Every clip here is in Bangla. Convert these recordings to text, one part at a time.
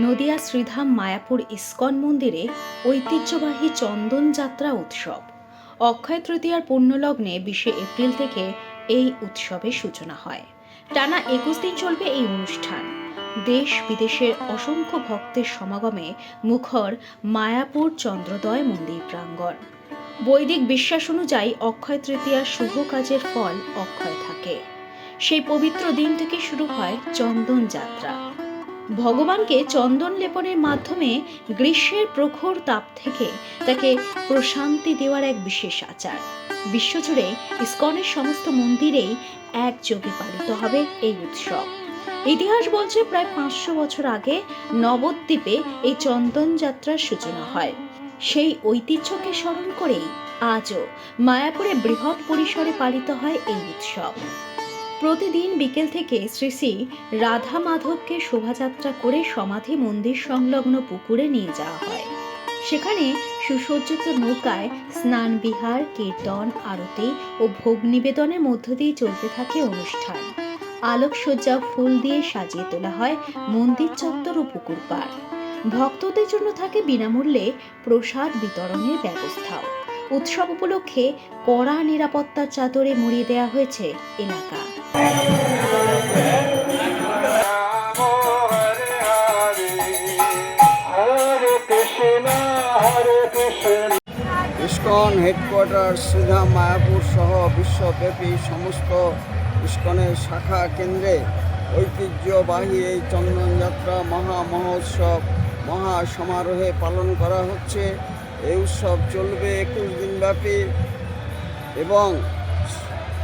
নদিয়া শ্রীধাম মায়াপুর ইস্কন মন্দিরে ঐতিহ্যবাহী চন্দন যাত্রা উৎসব। অক্ষয় তৃতীয়ার পুণ্যলগ্নে 20 এপ্রিল থেকে এই উৎসবের সূচনা হয়। টানা 21 দিন চলবে এই অনুষ্ঠান। দেশ বিদেশের অসংখ্য ভক্তের সমাগমে মুখর মায়াপুর চন্দ্রোদয় মন্দির প্রাঙ্গণ। বৈদিক বিশ্বাস অনুযায়ী অক্ষয় তৃতীয়ার শুভ কাজের ফল অক্ষয় থাকে। সেই পবিত্র দিন থেকে শুরু হয় চন্দন যাত্রা। ভগবানকে চন্দন লেপনের মাধ্যমে গ্রীষ্মের প্রখর তাপ থেকে তাকে প্রশান্তি দেওয়ার এক বিশেষ আচার। বিশ্বজুড়ে ইস্কনের সমস্ত মন্দিরেই একযোগে পালিত হবে এই উৎসব। ইতিহাস বলছে প্রায় 500 বছর আগে নবদ্বীপে এই চন্দন যাত্রার সূচনা হয়। সেই ঐতিহ্যকে স্মরণ করেই আজও মায়াপুরে বৃহৎ পরিসরে পালিত হয় এই উৎসব। প্রতিদিন বিকেল থেকে শ্রী শ্রী রাধা মাধবকে শোভাযাত্রা করে সমাধি মন্দির সংলগ্ন পুকুরে নিয়ে যাওয়া হয়। সেখানে সুসজ্জিত নৌকায় স্নান বিহার, কীর্তন, আরতি ও ভোগ নিবেদনের মধ্য দিয়ে চলতে থাকে অনুষ্ঠান। আলোকসজ্জা ফুল দিয়ে সাজিয়ে তোলা হয় মন্দির চত্বর ও পুকুর পাড়। ভক্তদের জন্য থাকে বিনামূল্যে প্রসাদ বিতরণের ব্যবস্থাও। উৎসব উপলক্ষে কড়া নিরাপত্তার চাদরে মুড়িয়ে দেওয়া হয়েছে এলাকা। ইস্কন হেডকোয়ার্টার শ্রীধাম মায়াপুর সহ বিশ্বব্যাপী সমস্ত ইস্কনের শাখা কেন্দ্রে ঐতিহ্যবাহী এই চন্দন যাত্রা মহা মহোৎসব মহা সমারোহে পালন করা হচ্ছে। এই উৎসব চলবে 21 দিন ব্যাপী এবং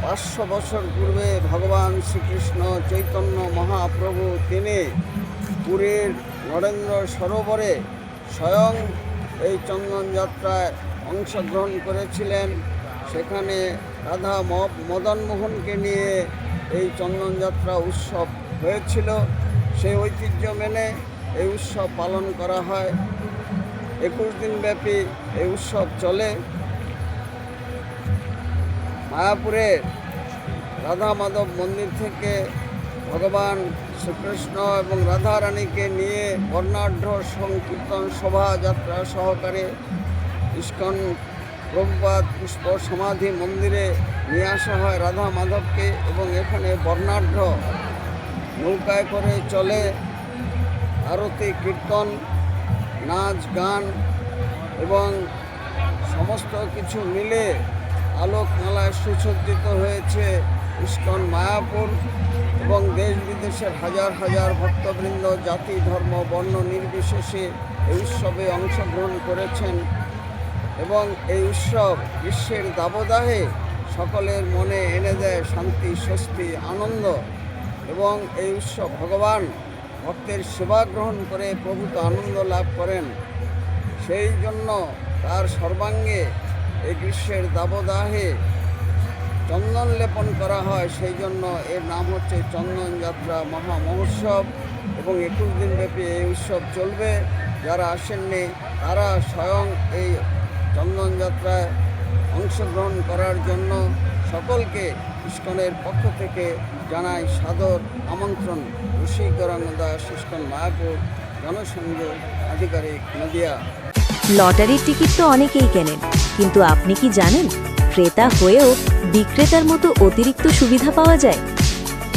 500 বছর পূর্বে ভগবান শ্রীকৃষ্ণ চৈতন্য মহাপ্রভু তিনি পুরীর নরেন্দ্র সরোবরে স্বয়ং এই চন্দন যাত্রায় অংশগ্রহণ করেছিলেন। সেখানে রাধা মদন মোহনকে নিয়ে এই চন্দন যাত্রা উৎসব হয়েছিল। সেই ঐতিহ্য মেনে এই উৎসব পালন করা হয়। 21 দিন ব্যাপী এই উৎসব চলে। মায়াপুরের রাধা মাধব মন্দির থেকে ভগবান শ্রীকৃষ্ণ এবং রাধা রানীকে নিয়ে বর্ণাঢ্য সংকীর্তন শোভাযাত্রা সহকারে ইস্কন প্রভুপাদ পুষ্প সমাধি মন্দিরে নিয়ে আসা হয় রাধা মাধবকে, এবং এখানে বর্ণাঢ্য নৌকায় করে চলে আরতি, কীর্তন, নাচ, গান এবং সমস্ত কিছু মিলে আলোকমালায় সুসজ্জিত হয়েছে ইস্কন মায়াপুর। এবং দেশ বিদেশের হাজার হাজার ভক্তবৃন্দ জাতি ধর্ম বর্ণ নির্বিশেষে এই উৎসবে অংশগ্রহণ করেছেন। এবং এই উৎসব গ্রীষ্মের দাবদাহে সকলের মনে এনে দেয় শান্তি, স্বস্তি, আনন্দ। এবং এই উৎসব ভগবান ভক্তের সেবা গ্রহণ করে প্রভূত আনন্দ লাভ করেন। সেই জন্য তার সর্বাঙ্গে এই গ্রীষ্মের দাবদাহে চন্দন লেপন করা হয়। সেই জন্য এর নাম হচ্ছে চন্দন যাত্রা মহা মহোৎসব। এবং 21 দিন ব্যাপী এই উৎসব চলবে। যারা আসেননি তারা স্বয়ং এই চন্দন যাত্রায় অংশগ্রহণ করার জন্য সকলকে ইস্কনের পক্ষ থেকে জানাই সাদর আমন্ত্রণ। রসিকগৌরাঙ্গ দাস, ইস্কন মায়াপুর, জনসংযোগ আধিকারিক, নদিয়া। লটারির টিকিট তো অনেকেই কেনেন, কিন্তু আপনি কি জানেন ক্রেতা হয়েও বিক্রেতার মতো অতিরিক্ত সুবিধা পাওয়া যায়?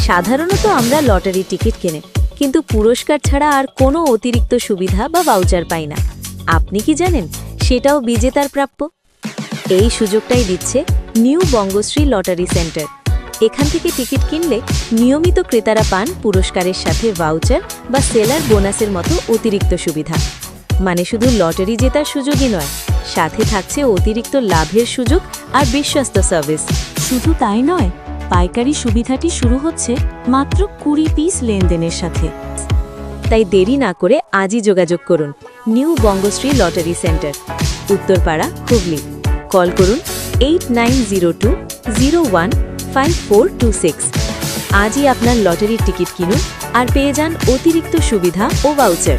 সাধারণত আমরা লটারির টিকিট কিনে কিন্তু পুরস্কার ছাড়া আর কোনো অতিরিক্ত সুবিধা বা ভাউচার পাই না। আপনি কি জানেন সেটাও বিজেতার প্রাপ্য? এই সুযোগটাই দিচ্ছে নিউ বঙ্গশ্রী লটারি সেন্টার। এখান থেকে টিকিট কিনলে নিয়মিত ক্রেতারা পান পুরস্কারের সাথে ভাউচার বা সেলার বোনাসের মতো অতিরিক্ত সুবিধা। মানে শুধু লটারি জেতার সুযোগই নয়, সাথে থাকছে অতিরিক্ত লাভের সুযোগ আর বিশ্বস্ত সার্ভিস। শুধু তাই নয়, পাইকারি সুবিধাটি শুরু হচ্ছে মাত্র 20 পিস লেনদেনের সাথে। তাই দেরি না করে আজই যোগাযোগ করুন new Bangashree lottery centre, Uttarpara, Hooghly. Call করুন 8902015426। আজই আপনার লটারির টিকিট কিনুন আর পেয়ে যান অতিরিক্ত সুবিধা ও ভাউচার।